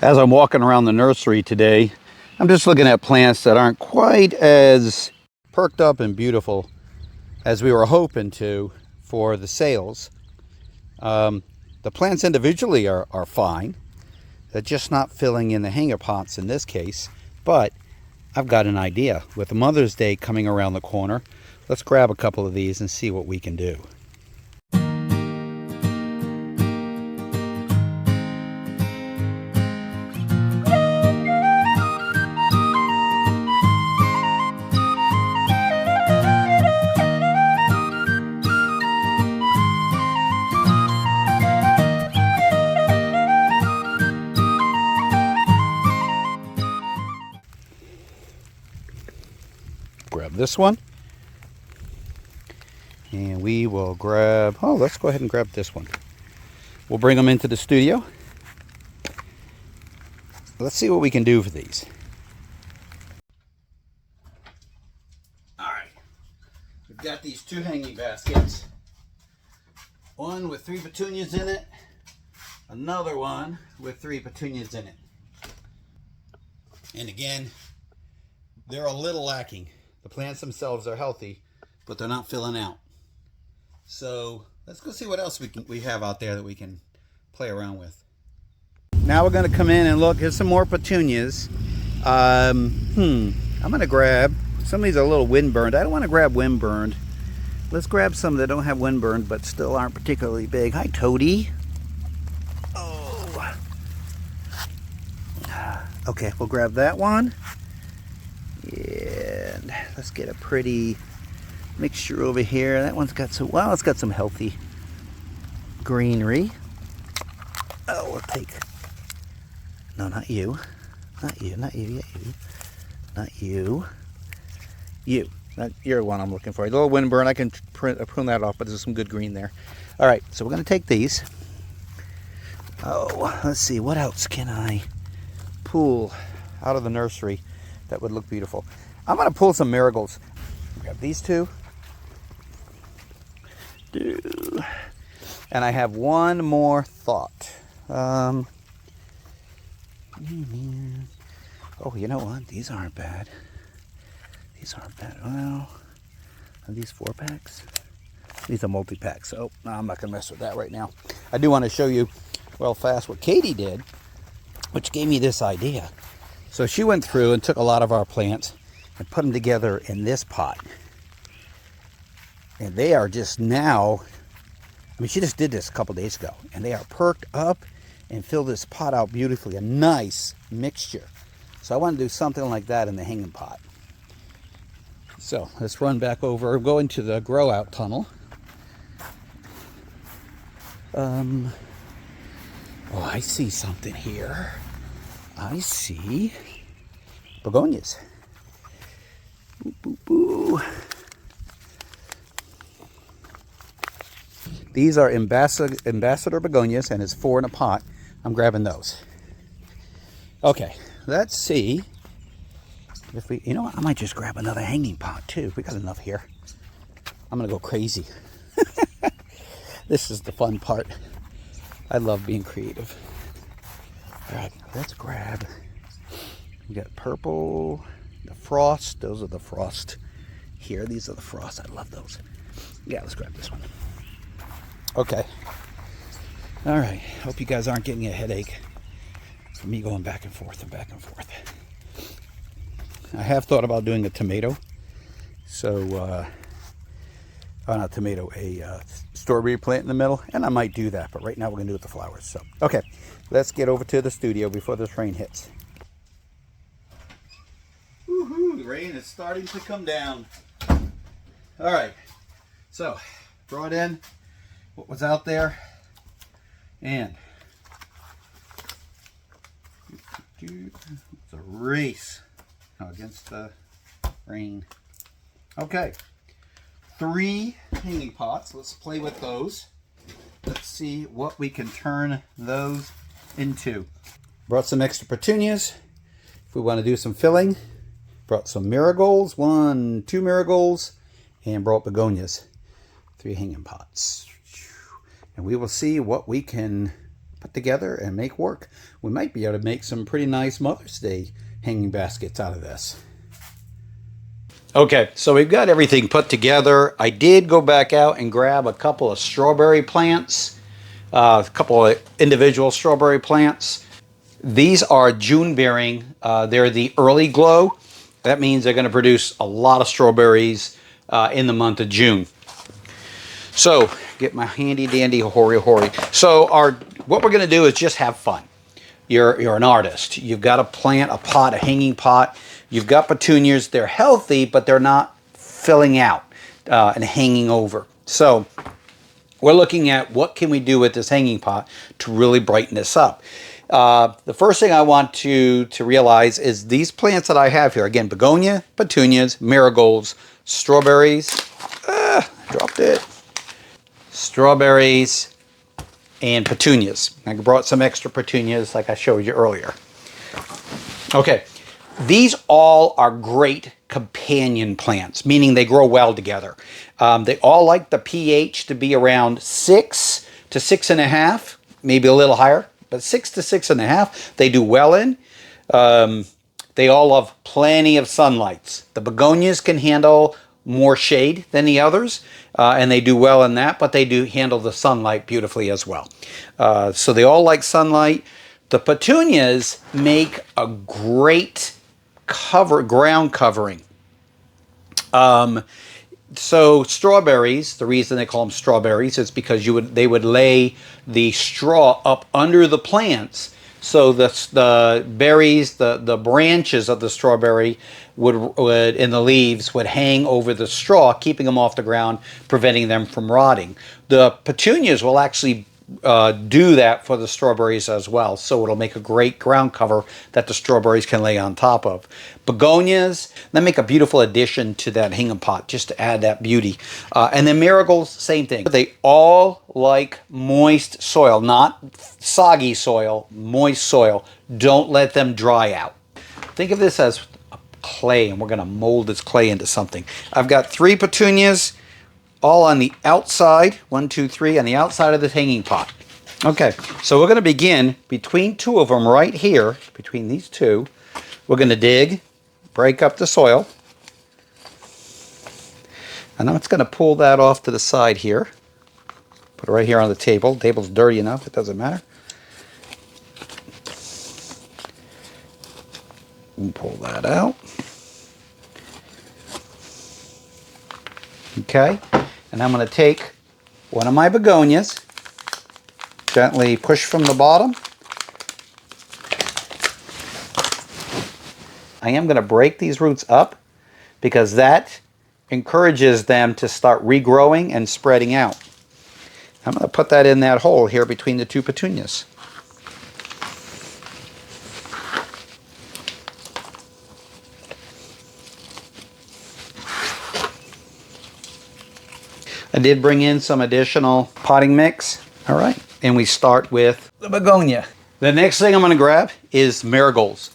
As I'm walking around the nursery today, I'm just looking at plants that aren't quite as perked up and beautiful as we were hoping to for the sales. The plants individually are fine. They're just not filling in the hanger pots in this case. But I've got an idea. With Mother's Day coming around the corner, let's grab a couple of these and see what we can do. Grab this one, and we will grab, let's go ahead and grab this one. We'll bring them into the studio. Let's see what we can do for these. All right, we've got these two hanging baskets. One with 3 petunias in it, another one with 3 petunias in it. And again, they're a little lacking. The plants themselves are healthy, but they're not filling out. So let's go see what else we have out there that we can play around with. Now we're going to come in and look. Here's some more petunias. I'm going to grab, some of these are a little windburned. I don't want to grab windburned. Let's grab some that don't have windburned but still aren't particularly big. Hi, Toady. Oh. Okay, we'll grab that one. And let's get a pretty mixture over here. That one's got some, well, it's got some healthy greenery. Oh, we'll take, no, not you. Not you, not you, not you. You. You're the one I'm looking for. A little windburn, I can prune that off, but there's some good green there. All right, so we're going to take these. Oh, let's see, what else can I pull out of the nursery that would look beautiful? I'm going to pull some marigolds. Grab these two. And I have one more thought. Oh, you know what? These aren't bad. These aren't bad. Well, are these 4-packs? These are multi-packs. So no, I'm not going to mess with that right now. I do want to show you real fast what Katie did, which gave me this idea. So she went through and took a lot of our plants and put them together in this pot. And they are just now, I mean, she just did this a couple days ago, and they are perked up and fill this pot out beautifully. A nice mixture. So I want to do something like that in the hanging pot. So let's run back over, go into the grow out tunnel. Oh, I see something here. I see begonias. Boo, boo, boo. These are ambassador begonias, and it's 4 in a pot. I'm grabbing those. Okay, let's see if we, you know what, I might just grab another hanging pot too. We got enough here. I'm gonna go crazy. This is the fun part. I love being creative. All right, let's grab, we got purple, the frost. Those are the frost here. These are the frost. I love those. Yeah, let's grab this one. Okay. All right. Hope you guys aren't getting a headache from me going back and forth and back and forth. I have thought about doing a tomato. So, not tomato, a strawberry plant in the middle. And I might do that. But right now we're going to do it with the flowers. So, okay. Let's get over to the studio before this rain hits. Woohoo! The rain is starting to come down. All right. So, brought in what was out there, and it's a race against the rain. Okay, 3 hanging pots. Let's play with those. Let's see what we can turn those into. Brought some extra petunias if we want to do some filling. Brought some marigolds, 2 marigolds, and brought begonias. 3 hanging pots. And we will see what we can put together and make work. We might be able to make some pretty nice Mother's Day hanging baskets out of this. Okay, so we've got everything put together. I did go back out and grab a couple of strawberry plants, a couple of individual strawberry plants. These are June bearing. They're the early glow. That means they're going to produce a lot of strawberries in the month of June. So get my handy dandy hoary. So what we're going to do is just have fun. You're an artist. You've got a plant, a pot, a hanging pot. You've got petunias. They're healthy, but they're not filling out and hanging over. So we're looking at what can we do with this hanging pot to really brighten this up. The first thing I want to realize is these plants that I have here. Again, begonia, petunias, marigolds, strawberries. Dropped it. Strawberries and petunias. I brought some extra petunias like I showed you earlier. Okay. These all are great companion plants, meaning they grow well together. They all like the pH to be around 6 to 6.5, maybe a little higher, but 6 to 6.5 they do well in. They all love plenty of sunlight. The begonias can handle more shade than the others, and they do well in that, but they do handle the sunlight beautifully as well. So they all like sunlight. The petunias make a great ground covering. So strawberries, the reason they call them strawberries is because they would lay the straw up under the plants, so the berries, the branches of the strawberry would and the leaves would hang over the straw, keeping them off the ground, preventing them from rotting. The petunias will actually do that for the strawberries as well, so it'll make a great ground cover that the strawberries can lay on top of. Begonias, they make a beautiful addition to that hanging pot, just to add that beauty. And then marigolds, same thing. They all like moist soil, not soggy soil, moist soil. Don't let them dry out. Think of this as clay, and we're going to mold this clay into something. I've got 3 petunias, all on the outside, 1, 2, 3, on the outside of the hanging pot. Okay, so we're going to begin between 2 of them right here, between these 2. We're going to dig, break up the soil. And I'm just going to pull that off to the side here. Put it right here on the table. The table's dirty enough, it doesn't matter. And pull that out. Okay. And I'm going to take one of my begonias, gently push from the bottom. I am going to break these roots up because that encourages them to start regrowing and spreading out. I'm going to put that in that hole here between the 2 petunias. I did bring in some additional potting mix. All right, and we start with the begonia. The next thing I'm going to grab is marigolds.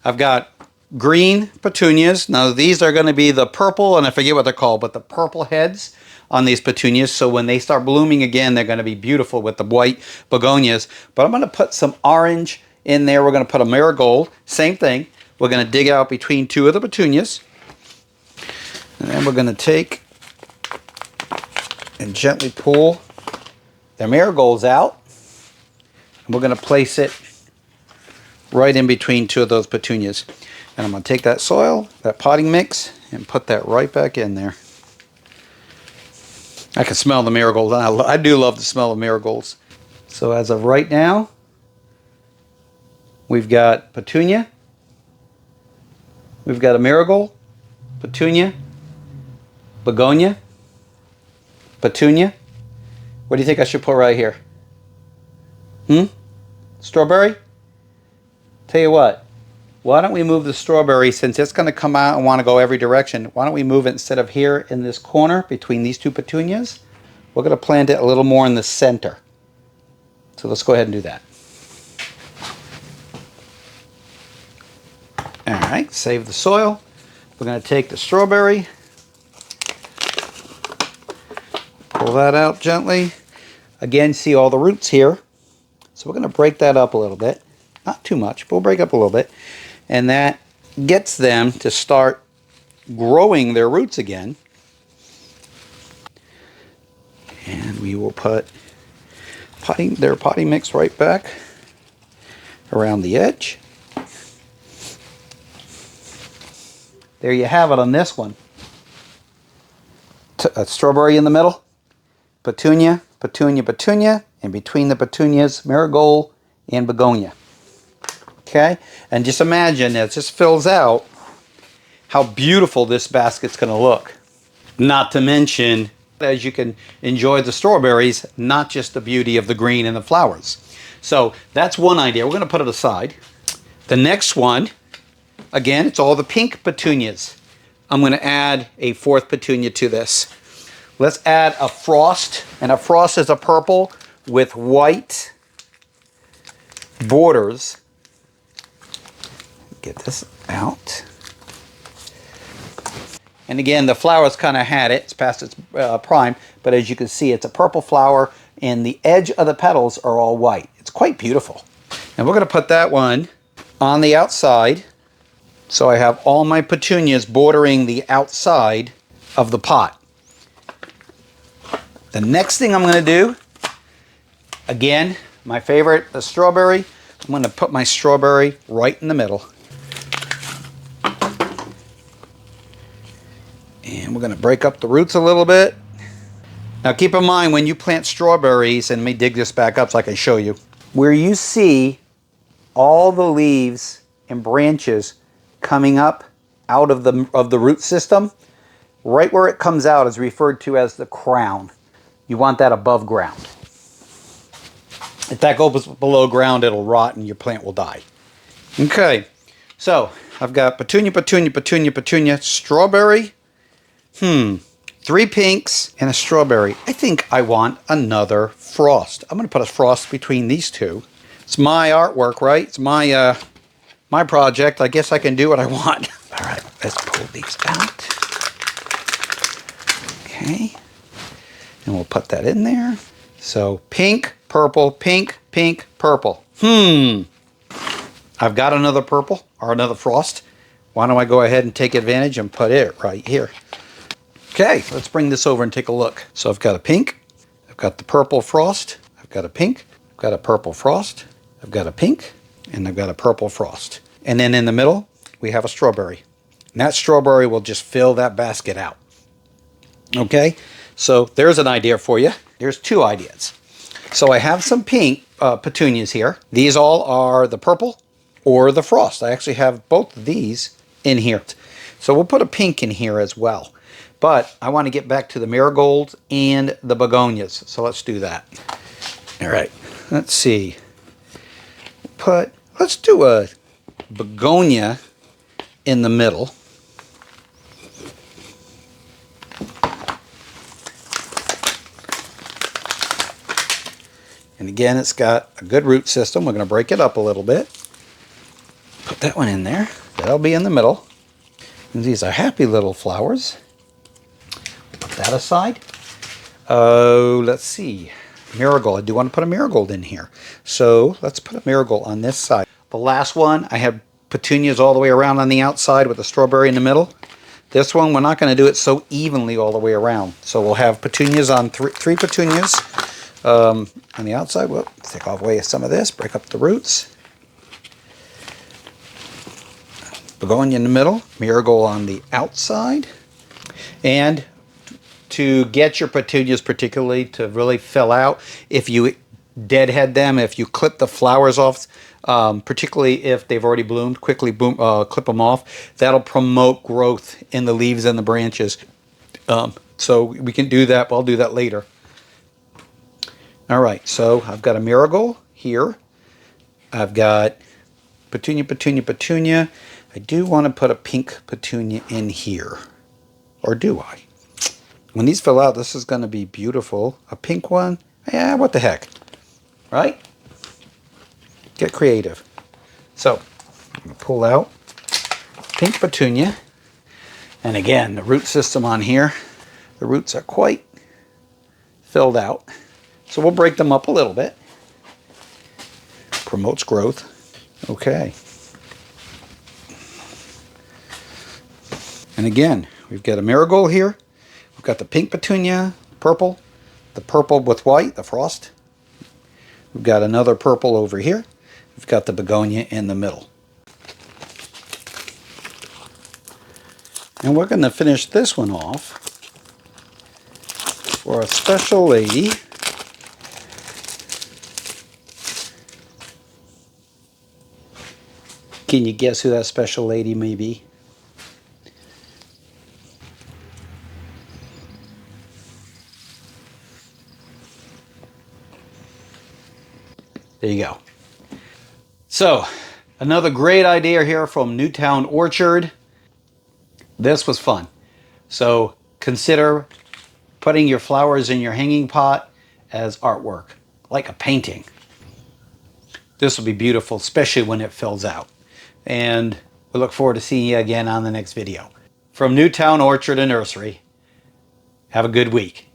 I've got green petunias. Now these are going to be the purple, and I forget what they're called, but the purple heads on these petunias. So when they start blooming again, they're going to be beautiful with the white begonias. But I'm going to put some orange in there. We're going to put a marigold. Same thing. We're going to dig out between 2 of the petunias. And then we're going to take and gently pull the marigolds out. And we're going to place it right in between 2 of those petunias. And I'm going to take that soil, that potting mix, and put that right back in there. I can smell the marigolds. I do love the smell of marigolds. So as of right now, we've got petunia, we've got a marigold, petunia, begonia, petunia. What do you think I should put right here? Strawberry? Tell you what, why don't we move the strawberry, since it's going to come out and want to go every direction, why don't we move it instead of here in this corner between these 2 petunias? We're going to plant it a little more in the center. So let's go ahead and do that. All right, save the soil. We're going to take the strawberry, pull that out gently. Again, see all the roots here. So So we're going to break that up a little bit. Not too much, but we'll break up a little bit. And that gets them to start growing their roots again. And we will put their potting mix right back around the edge. There you have it on this one. A strawberry in the middle, petunia, petunia, petunia, and between the petunias, marigold and begonia. Okay? And just imagine as this fills out, how beautiful this basket's going to look. Not to mention, as you can enjoy the strawberries, not just the beauty of the green and the flowers. So that's one idea. We're going to put it aside. The next one, again, it's all the pink petunias. I'm going to add a fourth petunia to this. Let's add a frost, and a frost is a purple with white borders. Get this out. And again, the flower's kind of had it. It's past its prime, but as you can see, it's a purple flower, and the edge of the petals are all white. It's quite beautiful. And we're going to put that one on the outside. So I have all my petunias bordering the outside of the pot. The next thing I'm going to do, again, my favorite, the strawberry. I'm going to put my strawberry right in the middle. And we're going to break up the roots a little bit. Now keep in mind when you plant strawberries, and let me dig this back up so I can show you, where you see all the leaves and branches coming up out of the root system, right where it comes out is referred to as the crown. You want that above ground. If that goes below ground, it'll rot and your plant will die. Okay, so I've got petunia, petunia, petunia, petunia, strawberry, 3 pinks, and a strawberry. I think I want another frost. I'm going to put a frost between these two. It's my artwork, right? It's my my project. I guess I can do what I want. All right, let's pull these out. Okay, and we'll put that in there. So pink, purple, pink, pink, purple. I've got another purple or another frost. Why don't I go ahead and take advantage and put it right here? Okay, let's bring this over and take a look. So I've got a pink, I've got the purple frost, I've got a pink, I've got a purple frost, I've got a pink, and I've got a purple frost. And then in the middle, we have a strawberry. And that strawberry will just fill that basket out. Okay, so there's an idea for you. There's 2 ideas. So I have some pink petunias here. These all are the purple or the frost. I actually have both of these in here. So we'll put a pink in here as well. But I want to get back to the marigolds and the begonias. So let's do that. All right, let's see. Let's do a begonia in the middle. And again, it's got a good root system. We're going to break it up a little bit. Put that one in there. That'll be in the middle. And these are happy little flowers. Put that aside. Oh, let's see. Marigold. I do want to put a marigold in here. So let's put a marigold on this side. The last one, I have petunias all the way around on the outside with a strawberry in the middle. This one, we're not going to do it so evenly all the way around. So we'll have petunias on three petunias on the outside. We'll take off away some of this, break up the roots. Begonia in the middle, marigold on the outside. And to get your petunias particularly to really fill out, if you deadhead them, if you clip the flowers off, particularly if they've already bloomed, quickly clip them off. That'll promote growth in the leaves and the branches. So we can do that, but I'll do that later. All right, so I've got a marigold here. I've got petunia, petunia, petunia. I do want to put a pink petunia in here. Or do I? When these fill out, this is going to be beautiful. A pink one? Yeah, what the heck? Right? Get creative. So, I'm going to pull out pink petunia. And again, the root system on here, the roots are quite filled out. So we'll break them up a little bit. promotes growth. Okay. And again, we've got a marigold here. We've got the pink petunia, purple, the purple with white, the frost. We've got another purple over here. We've got the begonia in the middle. And we're going to finish this one off for a special lady. Can you guess who that special lady may be? There you go. So, another great idea here from Newtown Orchard. This was fun. So, consider putting your flowers in your hanging pot as artwork, like a painting. This will be beautiful, especially when it fills out. And we look forward to seeing you again on the next video. From Newtown Orchard and Nursery, have a good week.